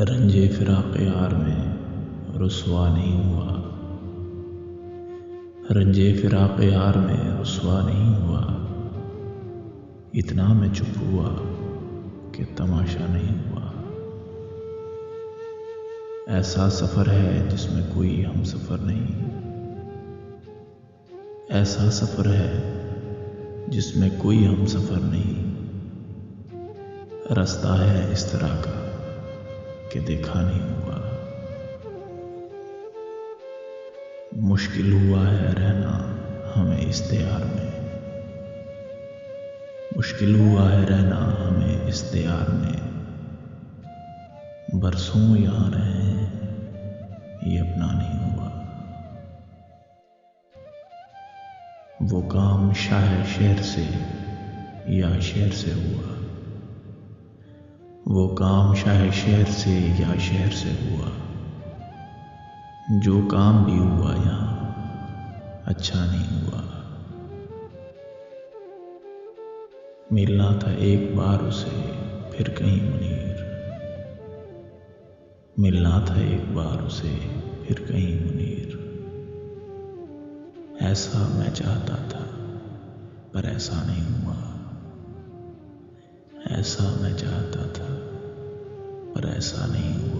रंजे फिराक़ यार में रुसवा नहीं हुआ, रंजे फिराक़ यार में रुसवा नहीं हुआ। इतना मैं चुप हुआ कि तमाशा नहीं हुआ। ऐसा सफ़र है जिसमें कोई हम सफ़र नहीं, ऐसा सफ़र है जिसमें कोई हम सफ़र नहीं। रास्ता है इस तरह का कि देखा नहीं हुआ। मुश्किल हुआ है रहना हमें इस दीवार में, मुश्किल हुआ है रहना हमें इस दीवार में। बरसों यहाँ रहे ये अपना नहीं हुआ। वो काम शायद शहर से या शहर से हुआ, वो काम शायद शहर से या शहर से हुआ। जो काम भी हुआ यहाँ अच्छा नहीं हुआ। मिलना था एक बार उसे फिर कहीं मुनीर, मिलना था एक बार उसे फिर कहीं मुनीर। ऐसा मैं चाहता था पर ऐसा नहीं हुआ, ऐसा मैं चाहता था पर ऐसा नहीं हुआ।